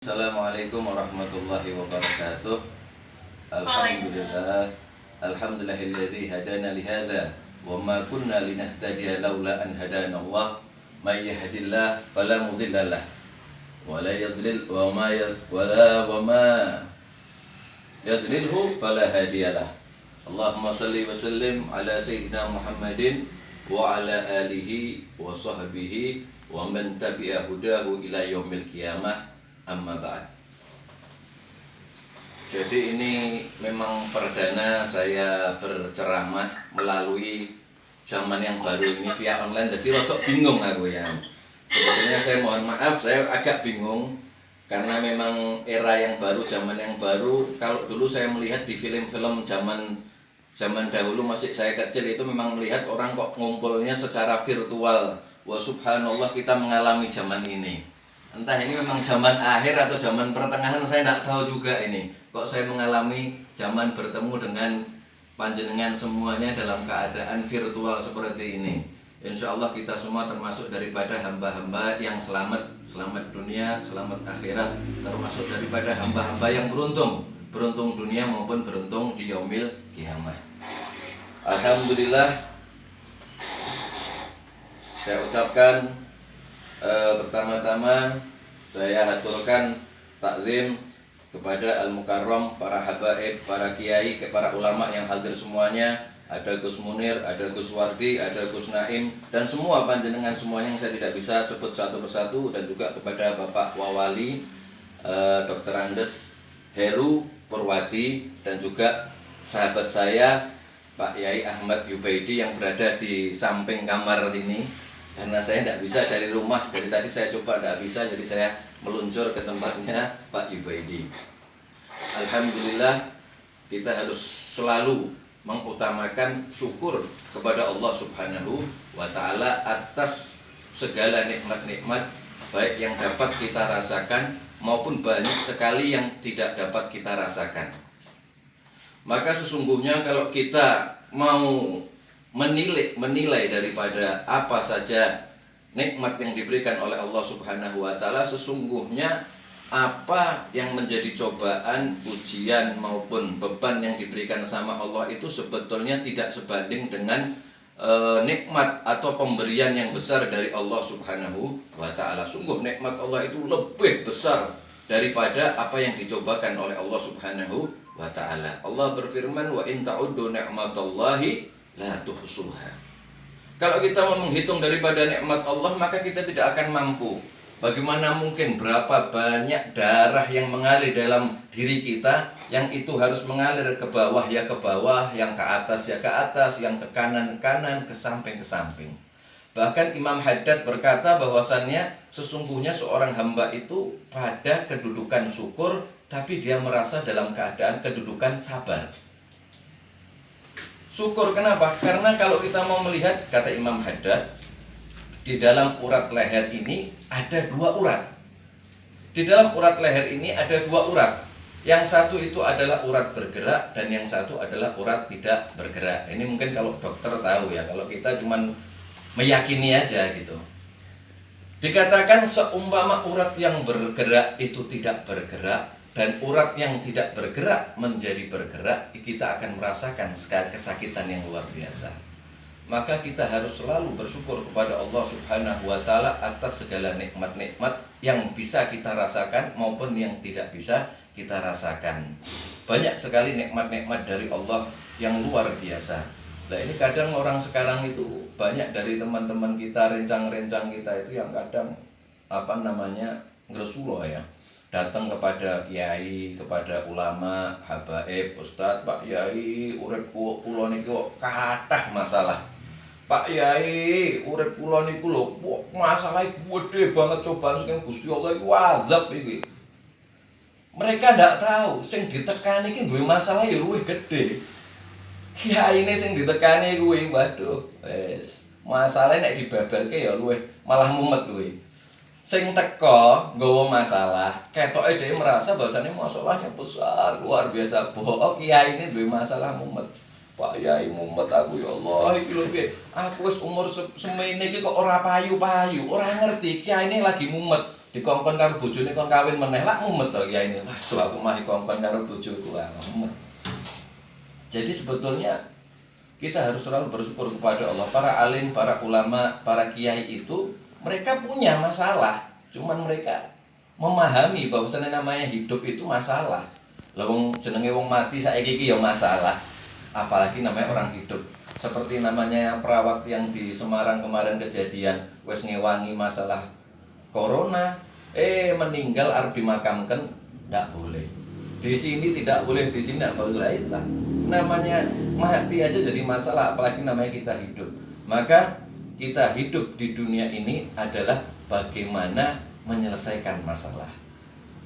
Assalamualaikum warahmatullahi wabarakatuh. Alhamdulillah. Alhamdulillahilladzi hadana lihada wa ma kunna linahtadiya laula an hadana Allah. May yahdihillahu fala mudhillalah wa la yudlil wa ma yudlilhu fala hadiyalah. Allahumma salli wa sallim ala sayyidina Muhammadin wa ala alihi wa sahbihi wa man tabi'a hudahu ila yaumil qiyamah. Amma ba'd. Jadi ini memang perdana saya berceramah melalui zaman yang baru ini via online. Jadi rotok bingung aku ya. Sebetulnya saya mohon maaf, saya agak bingung karena memang era yang baru, zaman yang baru. Kalau dulu saya melihat di film-film zaman dahulu masih saya kecil itu memang melihat orang kok ngumpulnya secara virtual. Wah subhanallah, kita mengalami zaman ini. Entah ini memang zaman akhir atau zaman pertengahan, saya tidak tahu juga ini. Kok saya mengalami zaman bertemu dengan panjenengan semuanya dalam keadaan virtual seperti ini. Insya Allah kita semua termasuk daripada hamba-hamba yang selamat dunia, selamat akhirat, termasuk daripada hamba-hamba yang beruntung dunia maupun beruntung di yaumil qiyamah. Alhamdulillah, saya ucapkan pertama-tama saya haturkan takzim kepada Al-Mukarram, para habaib, para kiai, para ulama yang hadir semuanya. Ada Gus Munir, ada Gus Wardi, ada Gus Naim, dan semua panjenengan semuanya yang saya tidak bisa sebut satu persatu. Dan juga kepada Bapak Wawali, Dr. Andes Heru Purwadi, dan juga sahabat saya Pak Yai Ahmad Yubaidi yang berada di samping kamar sini. Karena saya tidak bisa dari rumah, dari tadi saya coba tidak bisa, jadi saya meluncur ke tempatnya Pak Yubaidi. Alhamdulillah, kita harus selalu mengutamakan syukur kepada Allah Subhanahu wa Ta'ala atas segala nikmat-nikmat baik yang dapat kita rasakan maupun banyak sekali yang tidak dapat kita rasakan. Maka sesungguhnya kalau kita mau menilai daripada apa saja nikmat yang diberikan oleh Allah Subhanahu wa Ta'ala, sesungguhnya apa yang menjadi cobaan, ujian maupun beban yang diberikan sama Allah itu sebetulnya tidak sebanding dengan nikmat atau pemberian yang besar dari Allah Subhanahu wa Ta'ala. Sungguh nikmat Allah itu lebih besar daripada apa yang dicobakan oleh Allah Subhanahu wa Ta'ala. Allah berfirman, wa in ta'uddu ni'matallahi la tuhsuha. Kalau kita mau menghitung daripada nikmat Allah, maka kita tidak akan mampu. Bagaimana mungkin berapa banyak darah yang mengalir dalam diri kita, yang itu harus mengalir ke bawah ya ke bawah, yang ke atas ya ke atas, yang ke kanan kanan, ke samping ke samping. Bahkan Imam Haddad berkata bahwasannya sesungguhnya seorang hamba itu pada kedudukan syukur, tapi dia merasa dalam keadaan kedudukan sabar. Syukur kenapa? Karena kalau kita mau melihat, kata Imam Haddad, di dalam urat leher ini ada dua urat. Di dalam urat leher ini ada dua urat. Yang satu itu adalah urat bergerak dan yang satu adalah urat tidak bergerak. Ini mungkin kalau dokter tahu ya, kalau kita cuman meyakini aja gitu. Dikatakan seumpama urat yang bergerak itu tidak bergerak dan urat yang tidak bergerak menjadi bergerak, kita akan merasakan kesakitan yang luar biasa. Maka kita harus selalu bersyukur kepada Allah Subhanahu wa Ta'ala atas segala nikmat-nikmat yang bisa kita rasakan maupun yang tidak bisa kita rasakan. Banyak sekali nikmat-nikmat dari Allah yang luar biasa. Nah ini kadang orang sekarang itu banyak dari teman-teman kita, rencang-rencang kita itu yang kadang ngresulo ya, datang kepada kiai, kepada ulama, habaib, ustadz, Pak Yai, urip kula niki kok kathah masalah. Pak Yai, urip kula niku lho, masalah gede banget, cobaan saking Gusti Allah iki azab iki. Mereka ndak tahu sing ditekani iki duwe masalah ya luwih gede. Kiyaine sing ditekani kuwi, waduh, wis masalahe nek dibabalke ya luwih malah mumet kuwi. Sing teko nggawa masalah, ketoke dhewe merasa bahwasane masalahnya besar, luar biasa. Oh, kiai ini duwe masalah mumet. Pak Yai mumet aku ya Allah, iki lho piye? Aku wis umur semene iki kok ora payu-payu, ora ngerti kiai ini lagi mumet. dikongkon karo bojone kon kawin meneh lak mumet to kiai ini. Waduh aku mah dikongkon karo bojoku mumet. Jadi sebetulnya kita harus selalu bersyukur kepada Allah. Para alim, para ulama, para kiai itu mereka punya masalah, cuman mereka memahami bahwasanya namanya hidup itu masalah. Lah wong jenenge wong mati saiki iki ya masalah. Apalagi namanya orang hidup. Seperti namanya perawat yang di Semarang kemarin kejadian wis ngewangi masalah corona, meninggal arep dimakamkan enggak boleh. Di sini tidak boleh, di sini enggak boleh lah. Namanya mati aja jadi masalah, apalagi namanya kita hidup. Maka kita hidup di dunia ini adalah bagaimana menyelesaikan masalah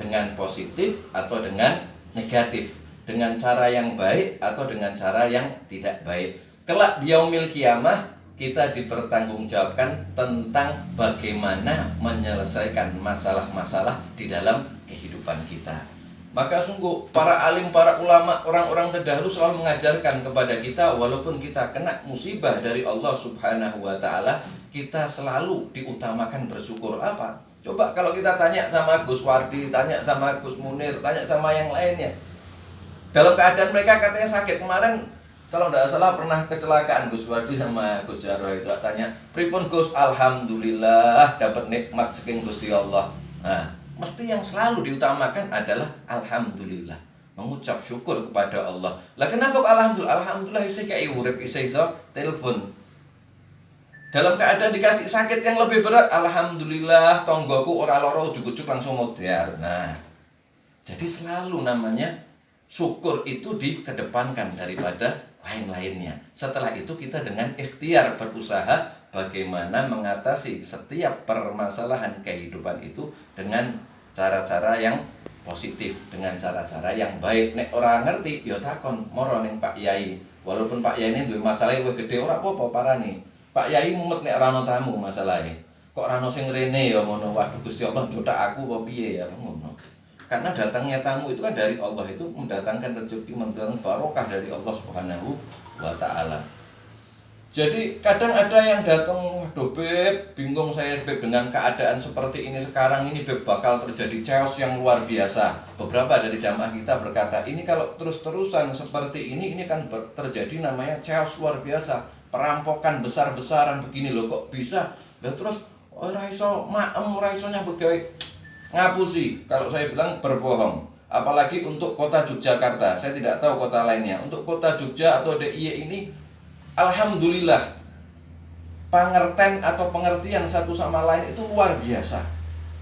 dengan positif atau dengan negatif, dengan cara yang baik atau dengan cara yang tidak baik. Kelak di yaumil qiyamah kita dipertanggungjawabkan tentang bagaimana menyelesaikan masalah-masalah di dalam kehidupan kita. Maka sungguh para alim, para ulama, orang-orang terdahulu selalu mengajarkan kepada kita, walaupun kita kena musibah dari Allah Subhanahu wa Ta'ala, kita selalu diutamakan bersyukur. Apa? Coba kalau kita tanya sama Gus Wardi, tanya sama Gus Munir, tanya sama yang lainnya, dalam keadaan mereka katanya sakit. Kemarin kalau tidak salah pernah kecelakaan Gus Wardi sama Gus Jarwo itu, tanya pripun Gus, alhamdulillah dapat nikmat saking Gusti Allah. Nah, mesti yang selalu diutamakan adalah alhamdulillah, mengucap syukur kepada Allah. Lah kenapa kok alhamdulillah? Alhamdulillah isih kayak urip, isih iso telepon. Dalam keadaan dikasih sakit yang lebih berat, alhamdulillah tonggoku ora lara ujug-ujug langsung modar. Nah, jadi selalu namanya syukur itu dikedepankan daripada lain-lainnya. Setelah itu kita dengan ikhtiar berusaha bagaimana mengatasi setiap permasalahan kehidupan itu dengan cara-cara yang positif, dengan cara-cara yang baik. Nek orang ngerti, ya takon moro ning Pak Yai. Walaupun Pak Yai ini duwe masalah luwih gede ora apa-apa parani. Pak Yai mumet nek ora ono tamu masalahe. Kok ora ono sing rene ya ngono. Waduh Gusti Allah jodak aku apa piye ya ngono. Karena datangnya tamu itu kan dari Allah, itu mendatangkan rezeki, mendatangkan barokah dari Allah Subhanahu wa Ta'ala. Jadi kadang ada yang datang, waduh Beb, bingung saya Beb dengan keadaan seperti ini sekarang ini Beb, bakal terjadi chaos yang luar biasa. Beberapa dari jamaah kita berkata, ini kalau terus-terusan seperti ini kan terjadi namanya chaos luar biasa. Perampokan besar-besaran begini loh, kok bisa? Dan terus ora iso maem, ora iso nyambut gawe. Ngapusi, kalau saya bilang berbohong. Apalagi untuk kota Yogyakarta, saya tidak tahu kota lainnya. Untuk kota Jogja atau DIY ini, alhamdulillah, pengertian atau pengertian satu sama lain itu luar biasa.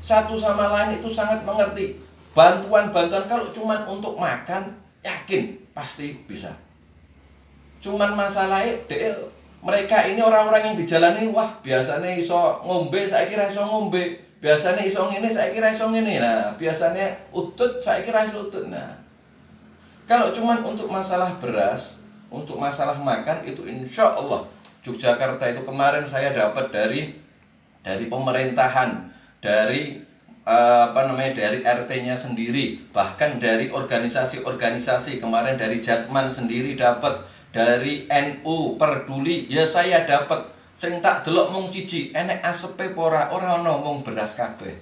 Satu sama lain itu sangat mengerti. Bantuan-bantuan kalau cuman untuk makan, yakin pasti bisa. Cuman masalahnya, mereka ini orang-orang yang di jalan ini, wah biasanya iso ngombe, saya kira iso ngombe. Biasanya iso ngene, saya kira iso ngene. Nah, biasanya utut, saya kira iso utut. Nah, kalau cuman untuk masalah beras, untuk masalah makan itu insya Allah Yogyakarta itu kemarin saya dapat dari pemerintahan, dari dari RT-nya sendiri, bahkan dari organisasi-organisasi. Kemarin dari Jatman sendiri dapat, dari NU Peduli ya saya dapat. Sing tak delok mung siji, enek asepe ora ono mung beras kabeh.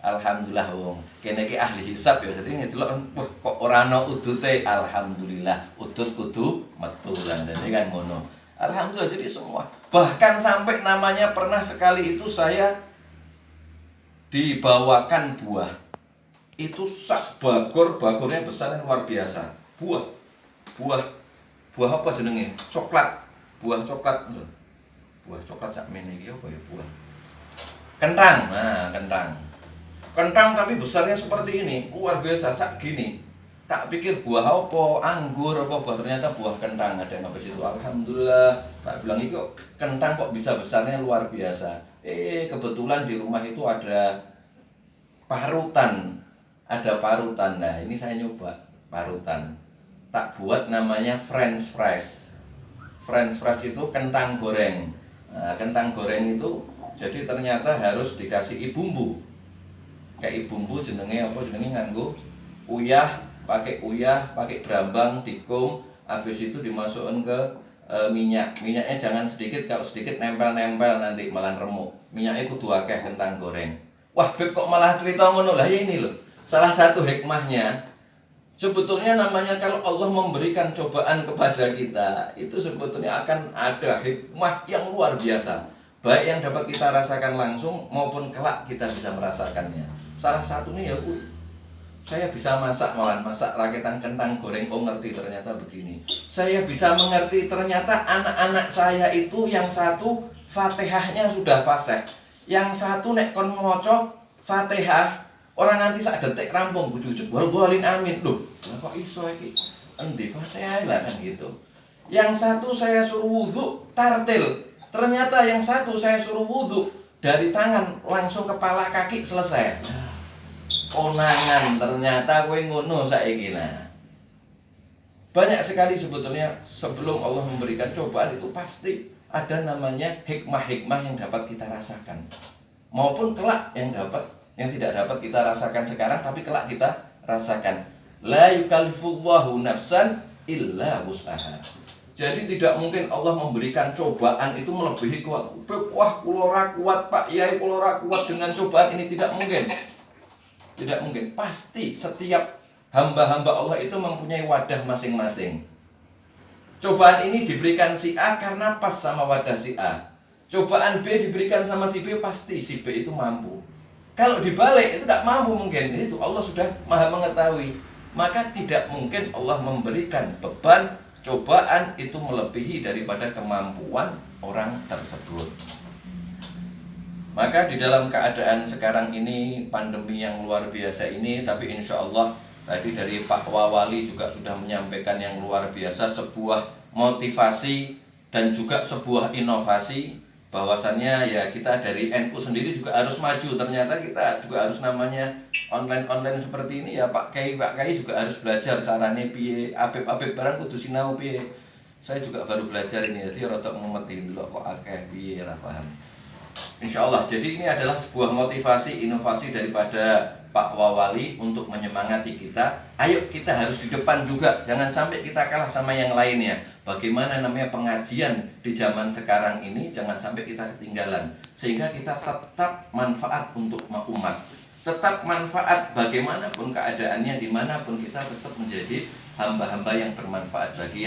Alhamdulillah wong kene iki ahli hisab ya, dadi ngedelok wah kok ora ono udute, alhamdulillah udut kudu metu lan dene kan ngono. Alhamdulillah, jadi semua. Bahkan sampai namanya pernah sekali itu saya dibawakan buah. Itu sak bagornya besar dan luar biasa. Buah apa jenenge? Coklat. Buah coklat. Buah coklat sak mene iki apa ya buah? Kentang. Nah, kentang. Kentang tapi besarnya seperti ini, luar biasa sak gini. Tak pikir buah apa, anggur apa buah, ternyata buah kentang. Ada yang habis itu alhamdulillah. Tak bilang itu kentang kok bisa besarnya luar biasa. Kebetulan di rumah itu ada parutan. Ada parutan. Nah, ini saya nyoba parutan. Tak buat namanya French fries. French fries itu kentang goreng. Nah, kentang goreng itu jadi ternyata harus dikasih bumbu. Kayak bumbu jenenge apa? Jenenge nganggo uyah, pakai brambang, tikung, habis itu dimasukkan ke minyak. Minyaknya jangan sedikit, kalau sedikit nempel-nempel nanti malah remuk. Minyaknya kudu akeh kentang goreng. Wah Beb kok malah cerita ngono lah. Ya ini loh, salah satu hikmahnya. Sebetulnya namanya kalau Allah memberikan cobaan kepada kita, itu sebetulnya akan ada hikmah yang luar biasa. Baik yang dapat kita rasakan langsung maupun kelak kita bisa merasakannya. Salah satunya ya Bu, saya bisa masak rakitan kentang goreng, oh ngerti ternyata begini. Saya bisa mengerti ternyata anak-anak saya itu yang satu Fatihahnya sudah fasih, yang satu nek kon moco Fatihah orang nanti sak detik rampung bujuk-bujuk wal-walin amin. Loh, lah kok iso iki? Endi Fatihah lah kan gitu. Yang satu saya suruh wudhu tartil. Ternyata yang satu saya suruh wudhu dari tangan langsung kepala kaki selesai. Konangan ternyata kowe ngono saiki nah. Banyak sekali sebetulnya sebelum Allah memberikan cobaan itu pasti ada namanya hikmah-hikmah yang dapat kita rasakan. Maupun kelak yang tidak dapat kita rasakan sekarang tapi kelak kita rasakan. La yukallifullahu nafsan illa wus'aha. Jadi tidak mungkin Allah memberikan cobaan itu melebihi kuat. Wah, kula ora kuat Pak Yai, kula ora kuat dengan cobaan ini, tidak mungkin. Tidak mungkin. Pasti setiap hamba-hamba Allah itu mempunyai wadah masing-masing. Cobaan ini diberikan si A karena pas sama wadah si A. Cobaan B diberikan sama si B, pasti si B itu mampu. Kalau dibalik itu tidak mampu mungkin. Itu Allah sudah maha mengetahui. Maka tidak mungkin Allah memberikan beban cobaan itu melebihi daripada kemampuan orang tersebut. Maka di dalam keadaan sekarang ini, pandemi yang luar biasa ini, tapi insya Allah tadi dari Pak Wawali juga sudah menyampaikan yang luar biasa, sebuah motivasi dan juga sebuah inovasi. Bahwasannya ya kita dari NU sendiri juga harus maju. Ternyata kita juga harus namanya online seperti ini ya Pak Kiai juga harus belajar carane piye, apip barang kudu sinau piye. Saya juga baru belajar ini, jadi rotok ngemeti dulu kok akeh piye lah paham. Insya Allah, jadi ini adalah sebuah motivasi, inovasi daripada Pak Wawali untuk menyemangati kita. Ayo kita harus di depan juga, jangan sampai kita kalah sama yang lainnya. Bagaimana namanya pengajian di zaman sekarang ini, jangan sampai kita ketinggalan. Sehingga kita tetap manfaat untuk umat. Tetap manfaat bagaimanapun keadaannya, dimanapun kita tetap menjadi hamba-hamba yang bermanfaat bagi